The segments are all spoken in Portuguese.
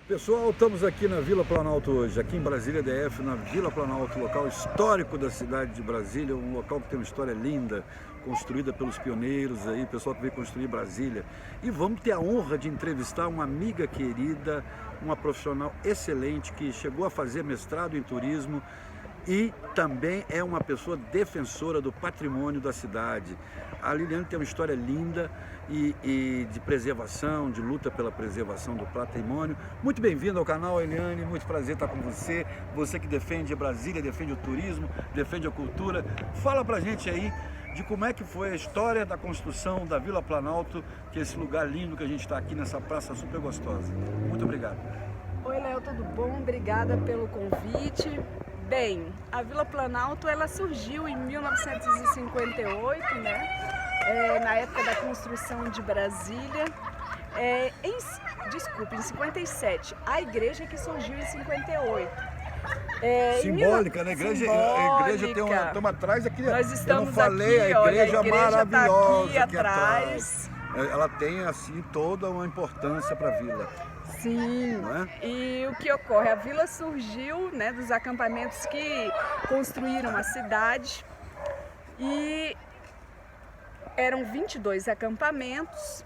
Pessoal, estamos aqui na Vila Planalto hoje, aqui em Brasília DF, na Vila Planalto, local histórico da cidade de Brasília, um local que tem uma história linda, construída pelos pioneiros aí, pessoal que veio construir Brasília. E vamos ter a honra de entrevistar uma amiga querida, uma profissional excelente que chegou a fazer mestrado em turismo e também é uma pessoa defensora do patrimônio da cidade. A Liliane tem uma história linda e de preservação, de luta pela preservação do patrimônio. Muito bem-vindo ao canal, Eliane, muito prazer estar com você. Você que defende Brasília, defende o turismo, defende a cultura. Fala pra gente aí de como é que foi a história da construção da Vila Planalto, que é esse lugar lindo que a gente está aqui nessa praça super gostosa. Muito obrigado. Oi, Léo, tudo bom? Obrigada pelo convite. Bem, a Vila Planalto ela surgiu em 1958, né? Na época da construção de Brasília. Em 57. A igreja que surgiu em 58. Simbólica, né? A igreja tem uma atrás aqui. Nós estamos eu não falei, aqui, a olha, igreja a igreja maravilhosa tá aqui atrás. Ela tem assim toda uma importância para a vila. Sim, não é? E o que ocorre? A vila surgiu, né, dos acampamentos que construíram a cidade e eram 22 acampamentos.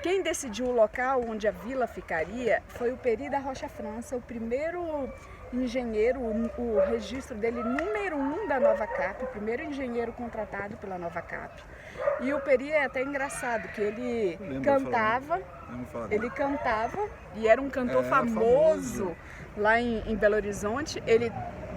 Quem decidiu o local onde a vila ficaria foi o Peri da Rocha França, o primeiro engenheiro, o registro dele número 1 da Nova Cap, o primeiro engenheiro contratado pela Nova Cap. E o Peri é até engraçado, que ele cantava e era um cantor famoso lá em Belo Horizonte. Ele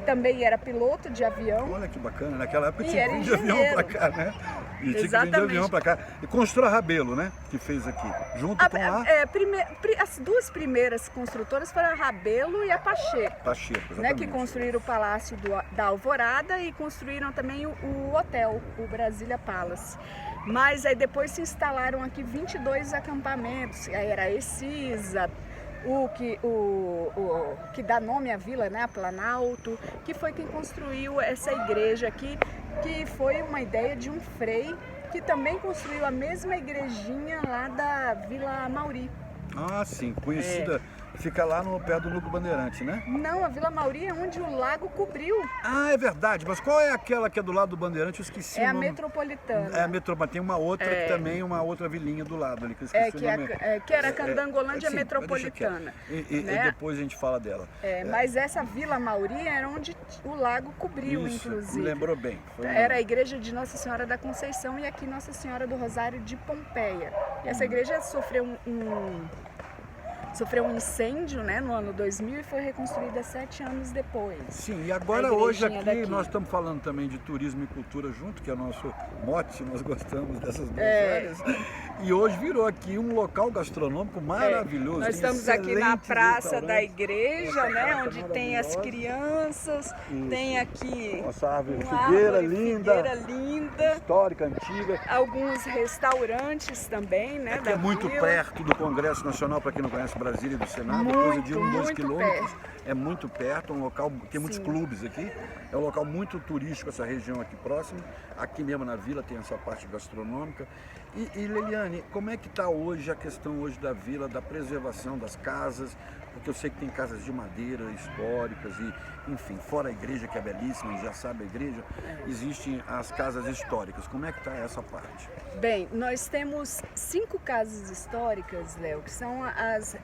também era piloto de avião. Olha que bacana, naquela época tinha que vir de engenheiro. avião para cá, né? E tinha que vir de avião para cá. E construiu a Rabelo, né? Que fez aqui, junto com as duas primeiras construtoras foram a Rabelo e a Pacheco. Pacheco, né? exatamente. Que construíram o Palácio da Alvorada e construíram também o hotel, o Brasília Palace. Mas aí depois se instalaram aqui 22 acampamentos. Aí era a Excisa, o que dá nome à vila, né, a Planalto, que foi quem construiu essa igreja aqui, que foi uma ideia de um frei que também construiu a mesma igrejinha lá da Vila Mauri. Ah, sim, conhecida, fica lá no pé do Núcleo Bandeirante, né? Não, a Vila Mauri é onde o lago cobriu. Ah, é verdade, mas qual é aquela que é do lado do Bandeirante? Eu esqueci o nome. A Metropolitana. É a Metropolitana, tem uma outra que também, uma outra vilinha do lado ali, que eu esqueci o nome. Que era Candangolândia Metropolitana. E depois a gente fala dela. Mas essa Vila Mauri era onde o lago cobriu, Isso, inclusive. lembrou bem. Era a igreja de Nossa Senhora da Conceição e aqui Nossa Senhora do Rosário de Pompeia. E essa igreja sofreu um incêndio, né, no ano 2000 e foi reconstruída 7 anos depois. Sim, e agora hoje aqui nós estamos falando também de turismo e cultura junto, que é o nosso mote, nós gostamos dessas duas áreas. E hoje virou aqui um local gastronômico maravilhoso. Nós estamos aqui na Praça da Igreja, né, onde tem as crianças, tem aqui nossa árvore uma figueira linda, histórica, antiga. Alguns restaurantes também, né, aqui é muito perto do Congresso Nacional, para quem não conhece Brasília e do Senado, coisa de 2 quilômetros. É muito perto, é um local, tem muitos clubes aqui, é um local muito turístico essa região aqui próxima, aqui mesmo na vila tem essa parte gastronômica. E Liliane, como é que está hoje a questão hoje da vila, da preservação das casas, porque eu sei que tem casas de madeira históricas e, enfim, fora a igreja que é belíssima, e já sabe a igreja, existem as casas históricas, como é que está essa parte? Bem, nós temos 5 casas históricas, Léo, que são as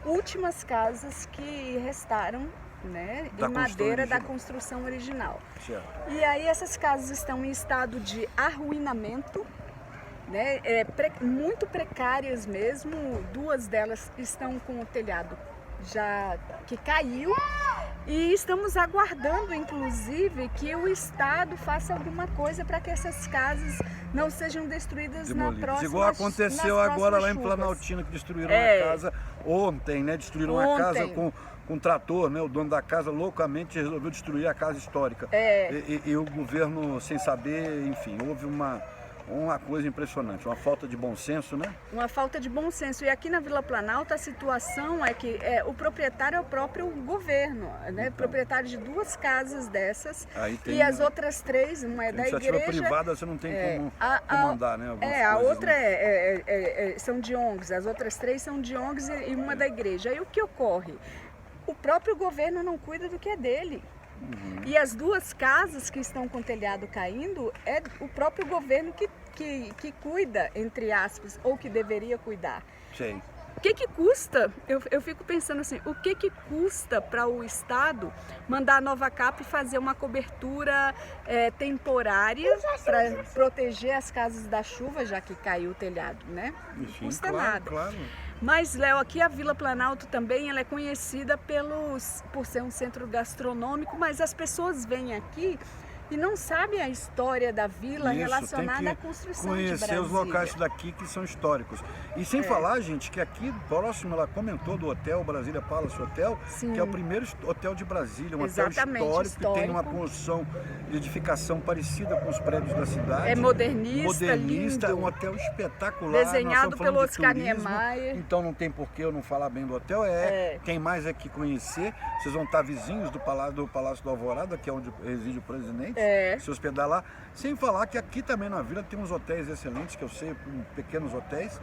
últimas casas que restaram, né, em madeira da construção original. Certo. E aí essas casas estão em estado de arruinamento, né, muito precárias mesmo. 2 delas estão com o telhado já que caiu. E estamos aguardando, inclusive, que o Estado faça alguma coisa para que essas casas não sejam destruídas na próxima. Igual aconteceu agora lá em Planaltina, que destruíram uma casa ontem, né? Destruíram uma casa com um trator, né? O dono da casa loucamente resolveu destruir a casa histórica. E o governo, sem saber, enfim, houve uma coisa impressionante, uma falta de bom senso, né? Uma falta de bom senso. E aqui na Vila Planalto a situação é que o proprietário é o próprio governo, né? Então, proprietário de 2 casas dessas. Aí tem, e as outras 3, uma é da iniciativa igreja. privada você não tem como comandar, né? A coisas, outra né? são de ONGs, as outras 3 são de ONGs e uma da igreja. Aí o que ocorre? O próprio governo não cuida do que é dele. E as 2 casas que estão com o telhado caindo, é o próprio governo que cuida, entre aspas, ou que deveria cuidar. Sei. O que custa? Eu fico pensando assim, o que custa para o Estado mandar a Nova Cap fazer uma cobertura temporária para proteger as casas da chuva, já que caiu o telhado, né? Não custa nada. Claro. Mas, Léo, aqui a Vila Planalto também ela é conhecida por ser um centro gastronômico, mas as pessoas vêm aqui e não sabem a história da vila relacionada à construção de Brasília. Conhecer os locais daqui que são históricos. E sem falar, gente, que aqui próximo, ela comentou do hotel Brasília Palace Hotel, Sim. que é o primeiro hotel de Brasília, um Exatamente, hotel histórico, que tem uma construção de edificação parecida com os prédios da cidade. É modernista, lindo. Um hotel espetacular. Desenhado pelo Oscar Niemeyer. Então não tem por que eu não falar bem do hotel. Tem mais aqui conhecer. Vocês vão estar vizinhos do Palácio do Alvorada, que é onde reside o presidente. Se hospedar lá, sem falar que aqui também na vila tem uns hotéis excelentes, que eu sei, pequenos hotéis,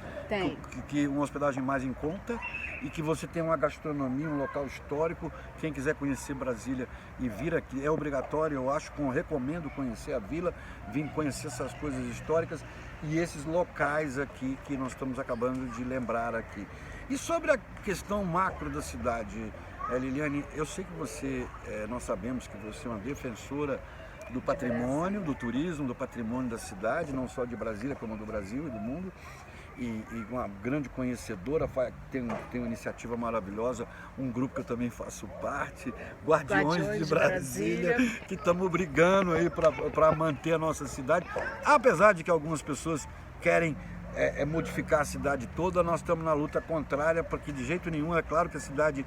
que uma hospedagem mais em conta e que você tem uma gastronomia, um local histórico. Quem quiser conhecer Brasília e vir aqui, é obrigatório, eu acho, recomendo conhecer a vila, vir conhecer essas coisas históricas e esses locais aqui que nós estamos acabando de lembrar aqui. E sobre a questão macro da cidade, Liliane, eu sei que você, nós sabemos que você é uma defensora do patrimônio, do turismo, do patrimônio da cidade, não só de Brasília, como do Brasil e do mundo, e uma grande conhecedora, tem uma iniciativa maravilhosa, um grupo que eu também faço parte, Guardiões de Brasília, que estamos brigando aí para manter a nossa cidade, apesar de que algumas pessoas querem modificar a cidade toda, nós estamos na luta contrária, porque de jeito nenhum, é claro que a cidade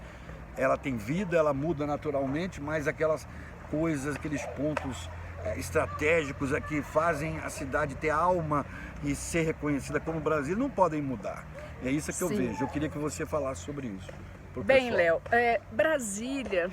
ela tem vida, ela muda naturalmente, mas aquelas coisas, aqueles pontos estratégicos que fazem a cidade ter alma e ser reconhecida como Brasília não podem mudar. É isso que eu vejo. Eu queria que você falasse sobre isso. Bem, Léo, Brasília,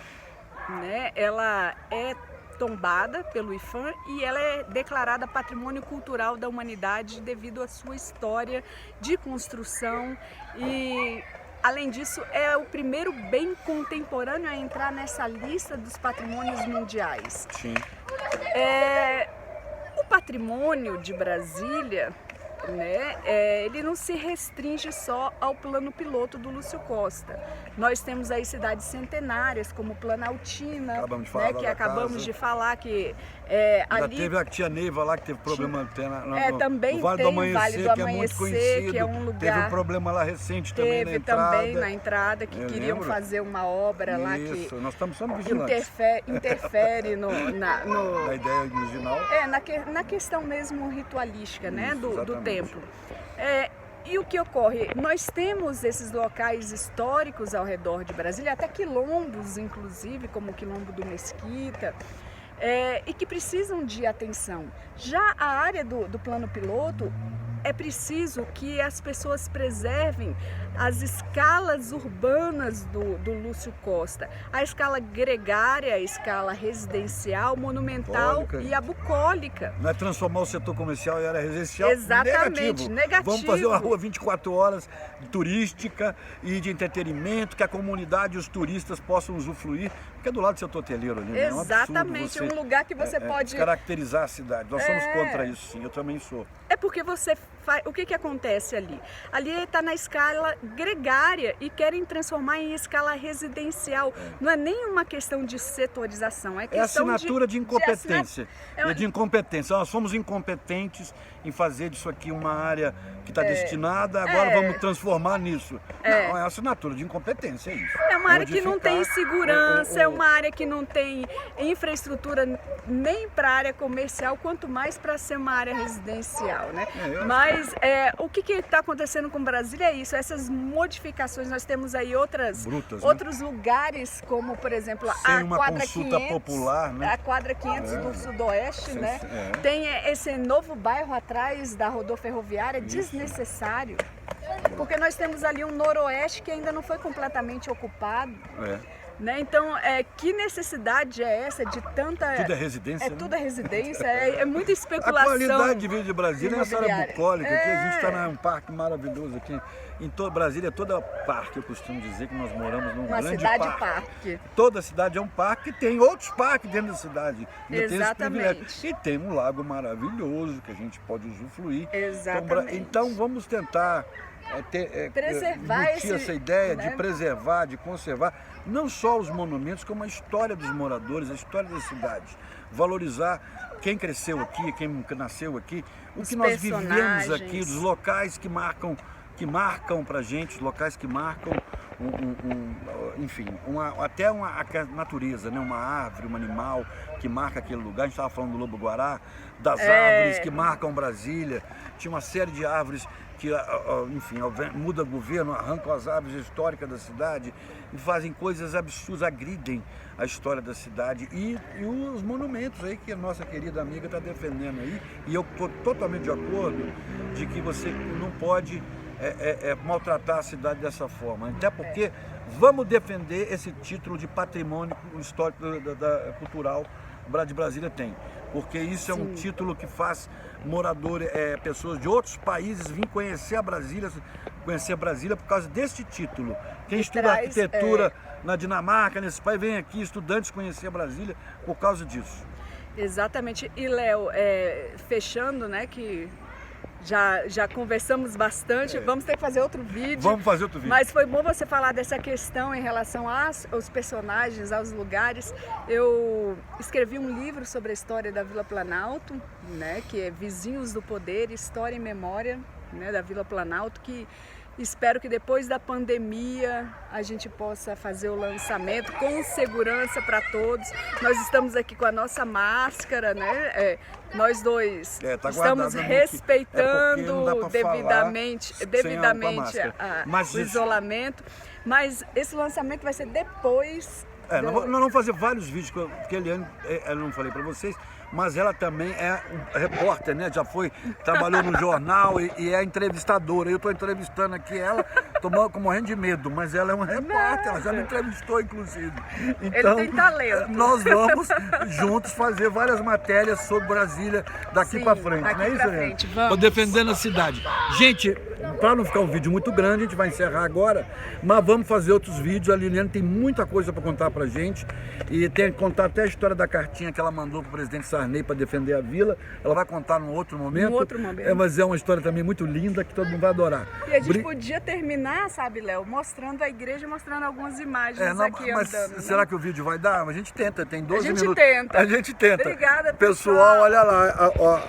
né, ela é tombada pelo IPHAN e ela é declarada Patrimônio Cultural da Humanidade devido à sua história de construção e, além disso, é o primeiro bem contemporâneo a entrar nessa lista dos patrimônios mundiais. Sim. O patrimônio de Brasília, né, ele não se restringe só ao plano piloto do Lúcio Costa. Nós temos aí cidades centenárias como Planaltina, que acabamos de falar que ali teve a tia Neiva lá que teve problema também no Vale do Amanhecer, que é muito conhecido, que é um lugar, teve um problema lá recente também na entrada. Teve também na entrada que queriam fazer uma obra lá que nós estamos sendo vigilantes. interfere na ideia original. Na questão mesmo ritualística, né, do templo. E o que ocorre? Nós temos esses locais históricos ao redor de Brasília, até quilombos, inclusive, como o quilombo do Mesquita, e que precisam de atenção. Já a área do plano piloto, é preciso que as pessoas preservem as escalas urbanas do Lúcio Costa, a escala gregária, a escala residencial, monumental e a bucólica. Não é transformar o setor comercial em área residencial. Exatamente, negativo. Vamos fazer uma rua 24 horas turística e de entretenimento, que a comunidade e os turistas possam usufruir, porque é do lado do setor hoteleiro ali, né? Exatamente, um lugar que você pode caracterizar a cidade. Nós somos contra isso, sim, eu também sou. É porque você faz. O que acontece ali? Ali está na escala gregária e querem transformar em escala residencial. Não é nem uma questão de setorização, é questão assinatura de incompetência. De incompetência. Nós somos incompetentes em fazer disso aqui uma área que está destinada, agora vamos transformar nisso. Não, é assinatura de incompetência, é isso. É uma área que não tem segurança, é uma área que não tem infraestrutura nem para a área comercial, quanto mais para ser uma área residencial, né? Mas Mas o que está acontecendo com Brasília é isso, essas modificações. Nós temos aí Brutas, outros lugares, como por exemplo sem uma quadra consulta 500, popular, né? A quadra 500 do Sudoeste, né? É. Tem esse novo bairro atrás da rodoferroviária, desnecessário. Porque nós temos ali um noroeste que ainda não foi completamente ocupado. Né? Então, que necessidade é essa de tanta... Tudo é residência, tudo é residência, é muita especulação. A qualidade de vida de Brasília é essa área bucólica, aqui a gente está num parque maravilhoso aqui. Em toda Brasília, toda parque, eu costumo dizer que nós moramos num grande cidade-parque. Toda cidade é um parque, tem outros parques dentro da cidade. Exatamente. E tem um lago maravilhoso que a gente pode usufruir. Exatamente. Então vamos tentar preservar essa ideia, né? de preservar, de conservar, não só os monumentos, como a história dos moradores, a história das cidades. Valorizar quem cresceu aqui, quem nasceu aqui, o que nós vivemos aqui, os locais que marcam pra gente, os locais que marcam, enfim, até a natureza, né? Uma árvore, um animal que marca aquele lugar. A gente estava falando do lobo-guará, das árvores que marcam Brasília. Tinha uma série de árvores que, enfim, muda o governo, arrancam as árvores históricas da cidade e fazem coisas absurdas, agridem a história da cidade e os monumentos aí que a nossa querida amiga está defendendo aí. E eu estou totalmente de acordo de que você não pode maltratar a cidade dessa forma, até porque vamos defender esse título de patrimônio histórico cultural de Brasília tem, porque isso é um título que faz moradores, pessoas de outros países vir conhecer a Brasília por causa desse título. Quem estuda arquitetura na Dinamarca, nesse país, vem aqui, estudantes conhecer a Brasília por causa disso. Exatamente. E Léo, fechando, né, que já conversamos bastante, vamos ter que fazer outro vídeo. Vamos fazer outro vídeo. Mas foi bom você falar dessa questão em relação aos personagens, aos lugares. Eu escrevi um livro sobre a história da Vila Planalto, né, que é Vizinhos do Poder, História e Memória, né, da Vila Planalto, que espero que depois da pandemia a gente possa fazer o lançamento com segurança para todos. Nós estamos aqui com a nossa máscara, né? Nós dois estamos respeitando devidamente o isolamento. Mas esse lançamento vai ser depois. Nós vamos fazer vários vídeos, porque a Eliane, eu não falei para vocês, mas ela também é repórter, né? Trabalhou no jornal e é entrevistadora. Eu estou entrevistando aqui ela, estou morrendo de medo, mas ela é uma repórter, ela já me entrevistou, inclusive. Então, ele tem talento. Nós vamos juntos fazer várias matérias sobre Brasília daqui para frente, não é isso, Eliane? Estou defendendo a cidade. Gente, para não ficar um vídeo muito grande, a gente vai encerrar agora, mas vamos fazer outros vídeos. A Liliane tem muita coisa para contar pra gente e tem que contar até a história da cartinha que ela mandou pro presidente Sarney para defender a vila. Ela vai contar num outro momento. Mas é uma história também muito linda que todo mundo vai adorar. E a gente podia terminar, sabe, Léo, mostrando a igreja, mostrando algumas imagens aqui mas andando. Será que o vídeo vai dar? A gente tenta, tem 12 minutos. A gente tenta. Obrigada, pessoal. Olha lá,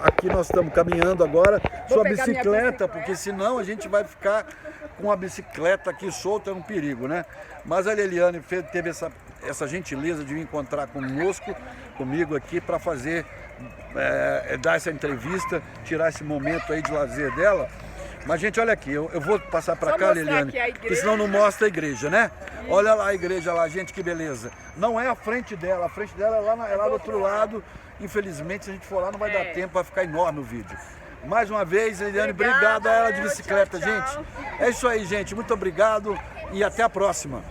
aqui nós estamos caminhando agora. Sua bicicleta, porque senão a gente vai ficar com a bicicleta aqui solta, é um perigo, né? Mas a Liliane teve essa gentileza de vir encontrar comigo aqui para fazer, dar essa entrevista, tirar esse momento aí de lazer dela. Mas, gente, olha aqui, eu vou passar para cá, Liliane, porque senão não mostra a igreja, né? Isso. Olha lá a igreja lá, gente, que beleza. Não é a frente dela é lá do outro lado. Infelizmente, se a gente for lá, não vai dar tempo, vai ficar enorme o vídeo. Mais uma vez, Liliane, obrigado a ela de bicicleta, gente. É isso aí, gente, muito obrigado e até a próxima.